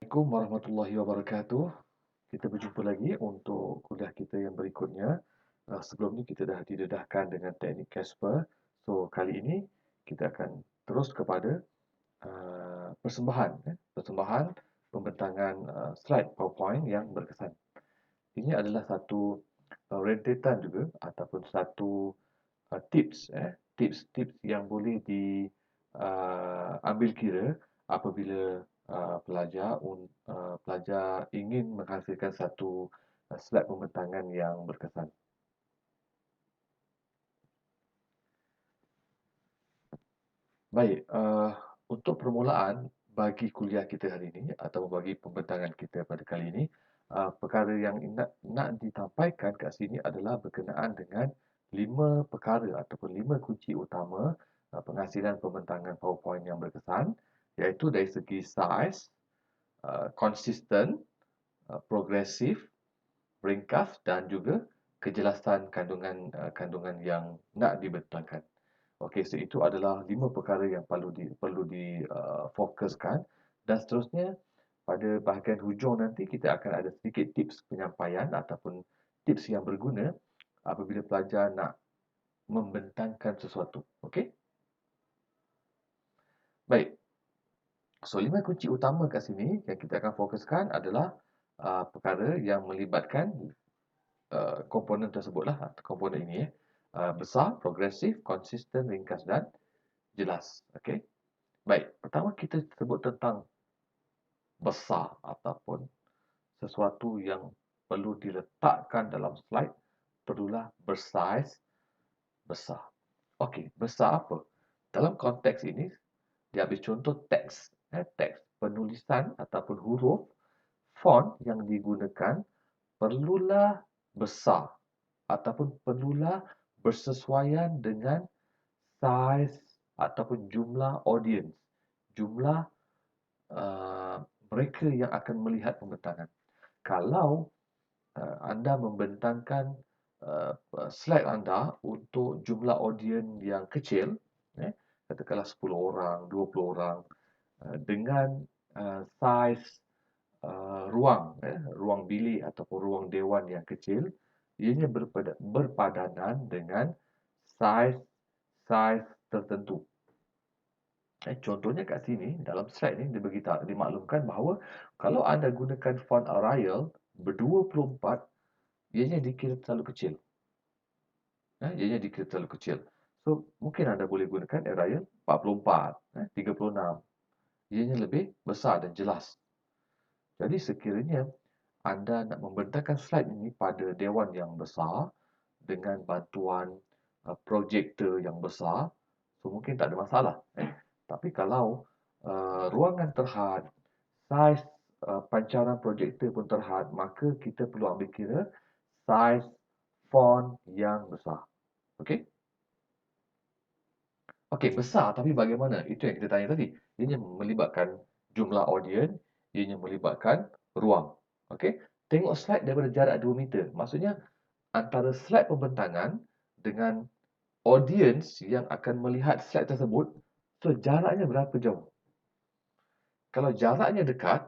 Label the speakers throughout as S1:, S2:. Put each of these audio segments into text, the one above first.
S1: Assalamualaikum warahmatullahi wabarakatuh. Kita berjumpa lagi untuk kuliah kita yang berikutnya. Sebelum ni kita dah didedahkan dengan teknik Casper. So, kali ini kita akan terus kepada persembahan pembentangan slide PowerPoint yang berkesan. Ini adalah satu rentetan juga ataupun satu tips yang boleh diambil kira apabila pelajar ingin menghasilkan satu slide pembentangan yang berkesan. Baik, untuk permulaan bagi kuliah kita hari ini atau bagi pembentangan kita pada kali ini, perkara yang nak ditampaikan kat sini adalah berkenaan dengan 5 perkara ataupun 5 kunci utama penghasilan pembentangan PowerPoint yang berkesan, iaitu dari segi saiz, konsisten, progresif, ringkas dan juga kejelasan kandungan yang nak dibentangkan. Okey, so itu adalah 5 perkara yang perlu difokuskan dan seterusnya pada bahagian hujung nanti kita akan ada sedikit tips penyampaian ataupun tips yang berguna apabila pelajar nak membentangkan sesuatu. Okey? Baik. So, 5 kunci utama kat sini yang kita akan fokuskan adalah perkara yang melibatkan komponen tersebutlah, komponen ini besar, progresif, konsisten, ringkas dan jelas. Okey. Baik, pertama kita sebut tentang besar ataupun sesuatu yang perlu diletakkan dalam slide perlulah bersaiz besar. Okey, besar apa? Dalam konteks ini, dia ambil contoh teks. Teks, penulisan ataupun huruf, font yang digunakan perlulah besar ataupun perlulah bersesuaian dengan saiz ataupun jumlah audience, jumlah uh, mereka yang akan melihat pembentangan. Kalau anda membentangkan slide anda untuk jumlah audiens yang kecil, katakanlah 10 orang, 20 orang, dengan saiz ruang bilik ataupun ruang dewan yang kecil, ianya berpadanan dengan saiz saiz tertentu. Contohnya kat sini, dalam slide ni dia dimaklumkan bahawa kalau anda gunakan font Arial ber-24, ianya dikira terlalu kecil. Ianya dikira terlalu kecil. So, mungkin anda boleh gunakan Arial 44, 36. Ianya lebih besar dan jelas. Jadi sekiranya anda nak membentangkan slide ini pada dewan yang besar dengan bantuan projektor yang besar, so mungkin tak ada masalah. Tapi kalau ruangan terhad, saiz pancaran projektor pun terhad, maka kita perlu ambil kira saiz font yang besar. Okey? Okey, besar tapi bagaimana? Itu yang kita tanya tadi. Ianya melibatkan jumlah audiens, ianya melibatkan ruang. Okey? Tengok slide daripada jarak 2 meter. Maksudnya antara slide pembentangan dengan audiens yang akan melihat slide tersebut, so jaraknya berapa jauh? Kalau jaraknya dekat,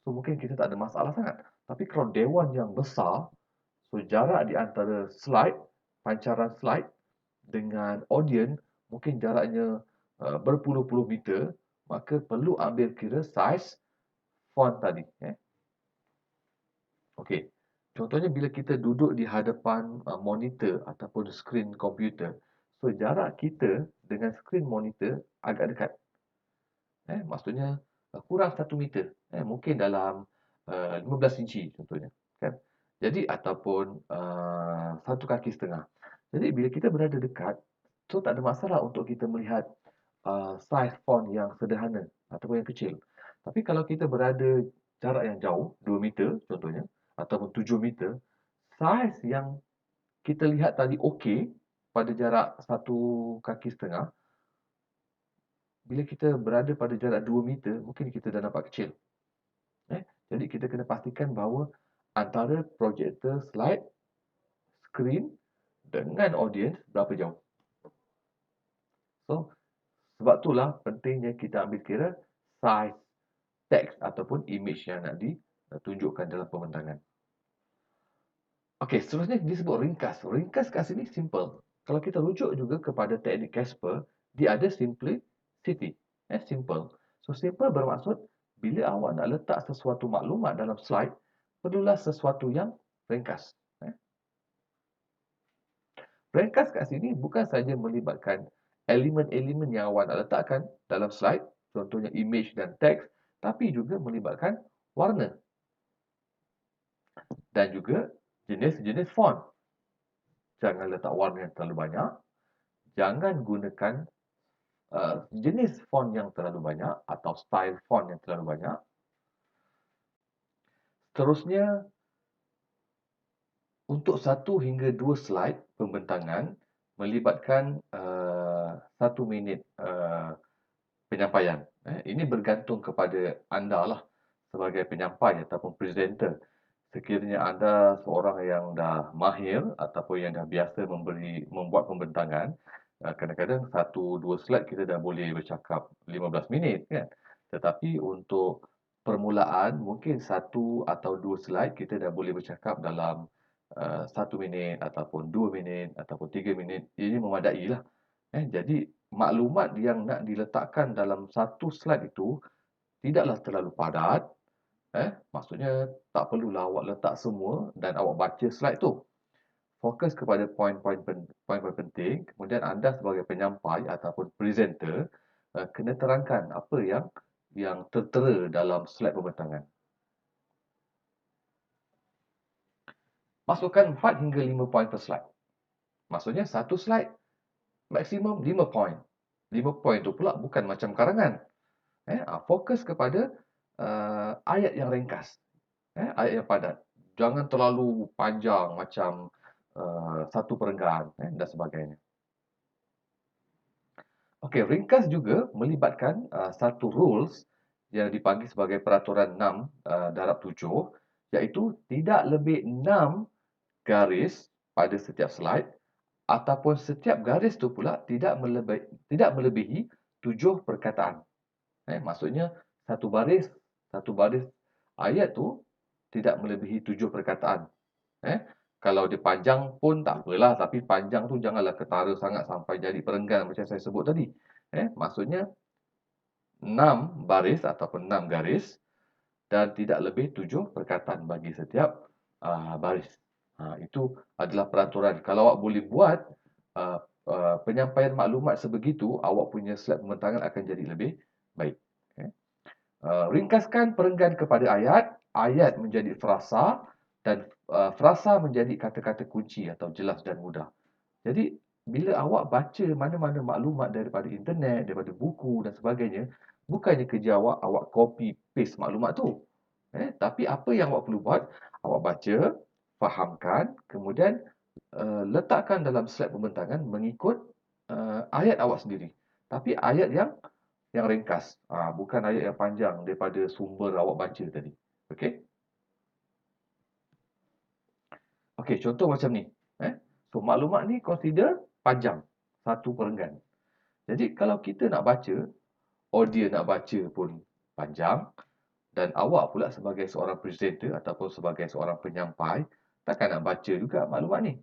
S1: so mungkin kita tak ada masalah sangat. Tapi kalau dewan yang besar, so jarak di antara slide, pancaran slide dengan audiens mungkin jaraknya berpuluh-puluh meter, maka perlu ambil kira saiz font tadi. Okey. Contohnya bila kita duduk di hadapan monitor ataupun skrin komputer, so jarak kita dengan skrin monitor agak dekat. Maksudnya kurang 1 meter. Mungkin dalam 15 inci contohnya. Kan? Jadi ataupun 1,5 kaki. Jadi bila kita berada dekat, so tak ada masalah untuk kita melihat saiz font yang sederhana ataupun yang kecil. Tapi kalau kita berada jarak yang jauh, 2 meter contohnya, ataupun 7 meter, saiz yang kita lihat tadi okey pada jarak 1,5 kaki, bila kita berada pada jarak 2 meter, mungkin kita dah nampak kecil. Jadi kita kena pastikan bahawa antara projektor slide, skrin dengan audiens berapa jauh. So, sebab itulah pentingnya kita ambil kira saiz teks ataupun image yang nak ditunjukkan dalam pembentangan. Okey, seterusnya disebut ringkas. Ringkas kat sini simple. Kalau kita rujuk juga kepada teknik Casper, dia ada simplicity. Simple. So, simple bermaksud bila awak nak letak sesuatu maklumat dalam slide, perlulah sesuatu yang ringkas. Ringkas kat sini bukan saja melibatkan elemen-elemen yang awak nak letakkan dalam slide, contohnya image dan teks, tapi juga melibatkan warna dan juga jenis-jenis font. Jangan letak warna yang terlalu banyak. Jangan gunakan jenis font yang terlalu banyak atau style font yang terlalu banyak. Seterusnya, untuk 1 hingga 2 slide pembentangan melibatkan 1 minit penyampaian. Ini bergantung kepada anda lah sebagai penyampai ataupun presenter. Sekiranya anda seorang yang dah mahir ataupun yang dah biasa membuat pembentangan, kadang-kadang 1-2 slide kita dah boleh bercakap 15 minit kan. Tetapi untuk permulaan mungkin 1 atau 2 slide kita dah boleh bercakap dalam 1 minit ataupun 2 minit ataupun 3 minit. Ini memadai lah. Jadi maklumat yang nak diletakkan dalam satu slide itu tidaklah terlalu padat. Maksudnya tak perlulah awak letak semua dan awak baca slide tu. Fokus kepada poin-poin penting. Kemudian anda sebagai penyampai ataupun presenter kena terangkan apa yang tertera dalam slide pembentangan. Masukkan 4 hingga 5 poin per slide. Maksudnya satu slide maksimum 5 poin. 5 poin tu pula bukan macam karangan. Fokus kepada ayat yang ringkas. Ayat yang padat. Jangan terlalu panjang macam satu perenggan dan sebagainya. Okey, ringkas juga melibatkan satu rules yang dipanggil sebagai peraturan 6 darab 7, iaitu tidak lebih 6 garis pada setiap slide ataupun setiap garis tu pula tidak melebihi 7 perkataan. Maksudnya satu baris ayat tu tidak melebihi 7 perkataan. Kalau dia panjang pun tak apalah, tapi panjang tu janganlah ketara sangat sampai jadi perenggan macam saya sebut tadi. Maksudnya 6 baris ataupun 6 garis dan tidak lebih 7 perkataan bagi setiap baris. Itu adalah peraturan. Kalau awak boleh buat penyampaian maklumat sebegitu, awak punya slide pembentangan akan jadi lebih baik. Ringkaskan perenggan kepada ayat, ayat menjadi frasa dan frasa menjadi kata-kata kunci atau jelas dan mudah. Jadi bila awak baca mana-mana maklumat daripada internet, daripada buku dan sebagainya, bukannya kerja awak copy paste maklumat tu. Tapi apa yang awak perlu buat, awak baca, fahamkan, kemudian letakkan dalam slide pembentangan mengikut ayat awak sendiri. Tapi ayat yang ringkas. Bukan ayat yang panjang daripada sumber awak baca tadi. Okey? Okey, contoh macam ni. So, maklumat ni consider panjang. Satu perenggan. Jadi, kalau kita nak baca, audience nak baca pun panjang, dan awak pula sebagai seorang presenter ataupun sebagai seorang penyampai, takkan nak baca juga maklumat ni.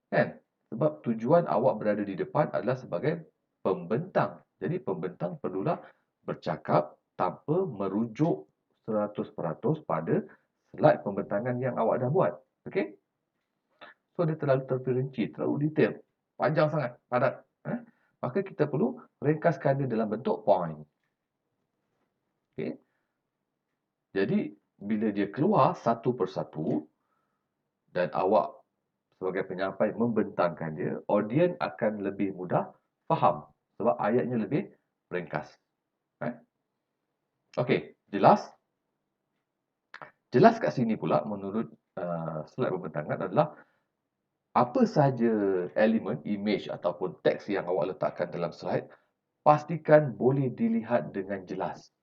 S1: Kan? Sebab tujuan awak berada di depan adalah sebagai pembentang. Jadi, pembentang perlulah bercakap tanpa merujuk 100% pada slide pembentangan yang awak dah buat. Okey? So, dia terlalu terperinci, terlalu detail. Panjang sangat, padat. Maka kita perlu ringkaskan dia dalam bentuk point. Okey? Jadi, bila dia keluar satu persatu dan awak sebagai penyampai membentangkan dia, audiens akan lebih mudah faham sebab ayatnya lebih ringkas. Okey, jelas? Jelas kat sini pula menurut slide pembentangan adalah apa sahaja elemen, image ataupun teks yang awak letakkan dalam slide, pastikan boleh dilihat dengan jelas.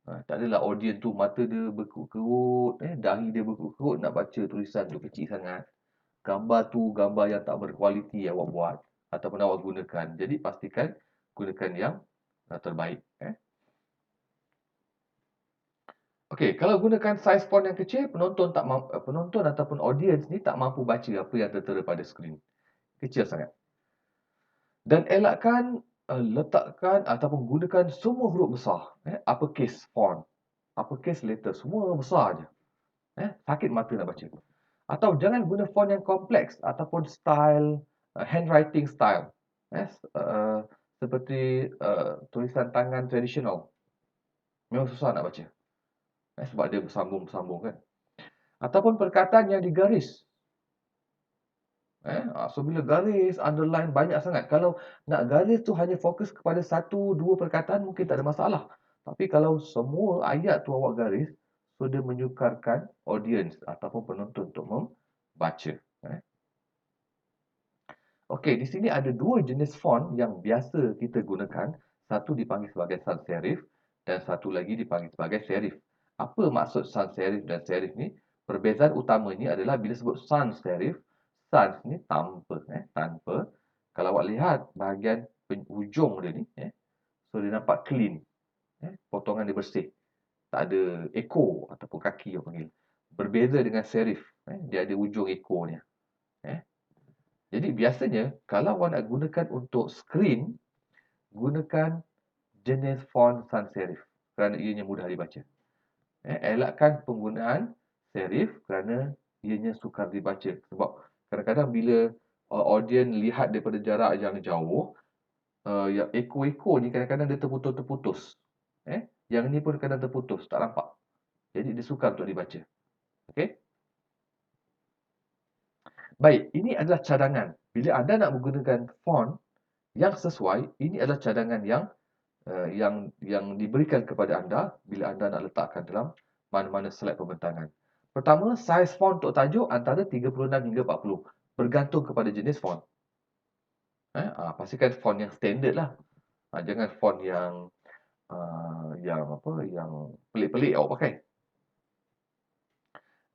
S1: Tak adalah audiens tu mata dia berkerut-kerut, dahi dia berkerut-kerut nak baca tulisan tu kecil sangat. Gambar tu gambar yang tak berkualiti awak buat ataupun awak gunakan. Jadi pastikan gunakan yang terbaik. Okey, kalau gunakan saiz font yang kecil, penonton ataupun audiens ni tak mampu baca apa yang tertera pada skrin. Kecil sangat. Dan elakkan letakkan ataupun gunakan semua huruf besar, uppercase font, uppercase letter, semua besar je. Sakit mata nak baca. Atau jangan guna font yang kompleks ataupun style handwriting style. Seperti tulisan tangan tradisional. Memang susah nak baca. Sebab dia bersambung-bersambung kan. Ataupun perkataan yang digaris. So bila garis, underline banyak sangat. Kalau nak garis tu hanya fokus kepada satu, dua perkataan mungkin tak ada masalah. Tapi kalau semua ayat tu awak garis, so dia menyukarkan audience ataupun penonton untuk membaca. Okey, di sini ada dua jenis font yang biasa kita gunakan. Satu dipanggil sebagai sans serif dan satu lagi dipanggil sebagai serif. Apa maksud sans serif dan serif ni? Perbezaan utamanya adalah bila sebut sans serif, sans ni tanpa, tanpa. Kalau awak lihat bahagian hujung dia ni, so dia nampak clean, potongan dia bersih. Tak ada ekor ataupun kaki yang panggil. Berbeza dengan serif, dia ada ujung ekornya. Jadi biasanya kalau awak nak gunakan untuk skrin, gunakan jenis font sans serif kerana ianya mudah dibaca. Elakkan penggunaan serif kerana ianya sukar dibaca. Sebab kadang-kadang bila audiens lihat daripada jarak yang jauh, yang ekor-ekor ni kadang-kadang dia terputus-terputus. Yang ni pun kadang terputus, tak nampak. Jadi dia sukar untuk dibaca. Okey? Baik, ini adalah cadangan. Bila anda nak menggunakan font yang sesuai, ini adalah cadangan yang diberikan kepada anda bila anda nak letakkan dalam mana-mana slide pembentangan. Pertama, saiz font untuk tajuk antara 36 hingga 40. Bergantung kepada jenis font. Pastikan font yang standard lah. Jangan font yang pelik-pelik awak pakai.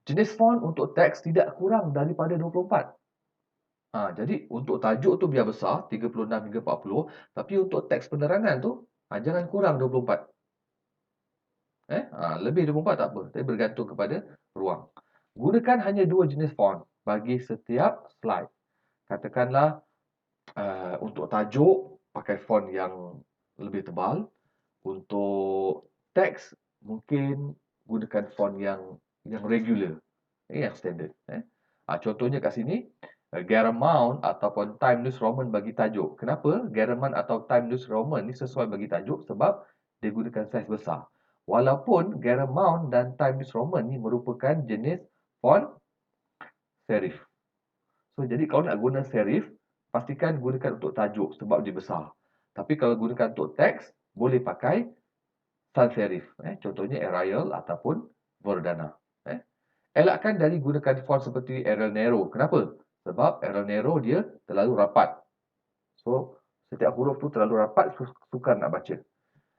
S1: Jenis font untuk teks tidak kurang daripada 24. Jadi untuk tajuk tu biar besar 36 hingga 40, tapi untuk teks penerangan tu jangan kurang 24. Lebih 24 tak apa, tapi bergantung kepada ruang. Gunakan hanya dua jenis font bagi setiap slide. Katakanlah untuk tajuk pakai font yang lebih tebal, untuk teks mungkin gunakan font yang regular, yang standard. Contohnya kat sini, Garamond ataupun Times News Roman bagi tajuk. Kenapa Garamond atau Times News Roman ni sesuai bagi tajuk? Sebab dia gunakan saiz besar. Walaupun Garamond dan Times News Roman ni merupakan jenis font serif. So jadi kalau nak guna serif, pastikan gunakan untuk tajuk sebab dia besar. Tapi kalau gunakan untuk teks, boleh pakai sans serif. Contohnya Arial ataupun Verdana. Elakkan dari gunakan font seperti Arial Narrow. Kenapa? Sebab Arial Narrow dia terlalu rapat. So, setiap huruf tu terlalu rapat, sukar nak baca.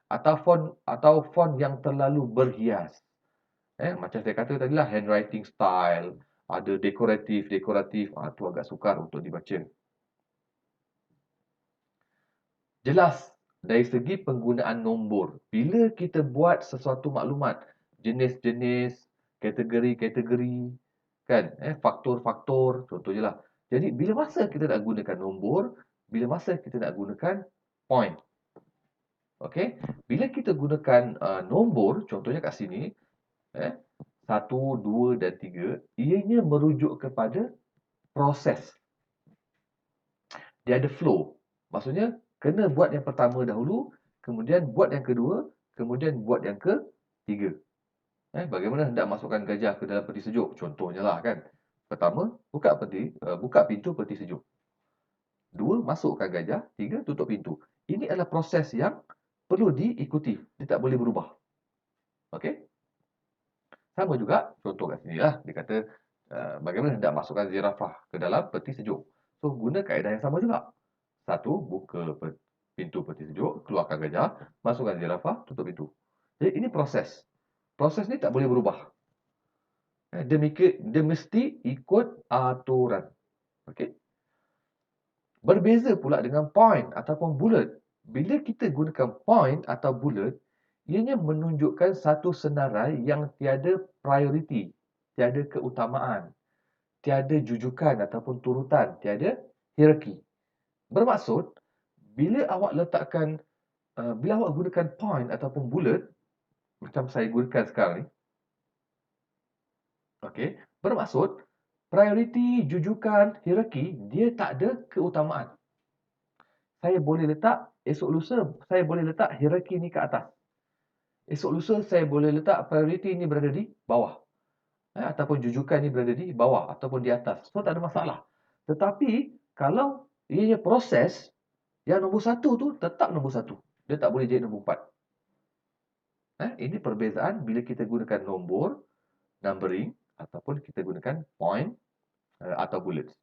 S1: Atau font yang terlalu berhias. Macam saya kata tadi lah, handwriting style, ada dekoratif, tu agak sukar untuk dibaca. Jelas dari segi penggunaan nombor. Bila kita buat sesuatu maklumat, jenis-jenis, kategori-kategori, kan? Faktor-faktor, contohnya lah. Jadi bila masa kita nak gunakan nombor, bila masa kita nak gunakan point. Okey, bila kita gunakan nombor, contohnya kat sini, 1, 2 dan 3, ianya merujuk kepada proses. Dia ada flow. Maksudnya, kena buat yang pertama dahulu, kemudian buat yang kedua, kemudian buat yang ketiga. Bagaimana hendak masukkan gajah ke dalam peti sejuk? Contohnya lah kan. Pertama, buka pintu peti sejuk. 2, masukkan gajah. 3, tutup pintu. Ini adalah proses yang perlu diikuti. Dia tak boleh berubah. Okey? Sama juga, contoh kat sini lah. Dia kata, bagaimana hendak masukkan zirafah ke dalam peti sejuk. So, guna kaedah yang sama juga. 1, buka pintu peti sejuk, keluarkan gajah, masukkan zirafah, tutup pintu. Jadi, ini proses. Proses ni tak boleh berubah. Dia mesti ikut aturan. Okey? Berbeza pula dengan point ataupun bullet. Bila kita gunakan point atau bullet, Ianya menunjukkan satu senarai yang tiada prioriti, tiada keutamaan, tiada jujukan ataupun turutan, tiada hierarki. Bermaksud, bila awak letakkan, bila awak gunakan point ataupun bullet, macam saya gunakan sekarang ni, okey, bermaksud prioriti, jujukan, hierarki, dia tak ada keutamaan. Saya boleh letak, esok lusa saya boleh letak hierarki ni ke atas. Esok lusa saya boleh letak prioriti ni berada di bawah. Ataupun jujukan ni berada di bawah ataupun di atas. So, tak ada masalah. Tetapi, kalau ianya proses, yang nombor satu tu tetap nombor satu. Dia tak boleh jadi nombor 4. Ini perbezaan bila kita gunakan nombor, numbering, ataupun kita gunakan point atau bullets.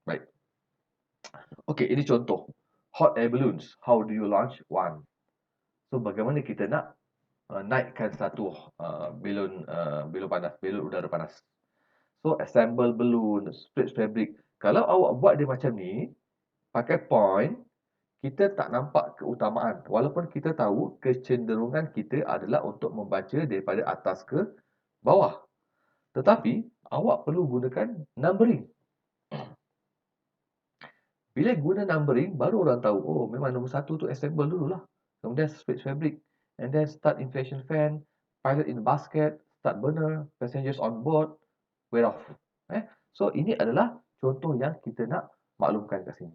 S1: Baik. Okey, ini contoh. Hot air balloons. How do you launch one? So, bagaimana kita nak naikkan satu balon panas, balon udara panas. So, assemble balloon, split fabric. Kalau awak buat dia macam ni, pakai point, kita tak nampak keutamaan. Walaupun kita tahu kecenderungan kita adalah untuk membaca daripada atas ke bawah. Tetapi, awak perlu gunakan numbering. Bila guna numbering, baru orang tahu, oh memang nombor satu tu assemble dululah. Kemudian split fabric. And then start inflation fan, pilot in basket, start burner, passengers on board, wear off. So, ini adalah contoh yang kita nak maklumkan kat sini.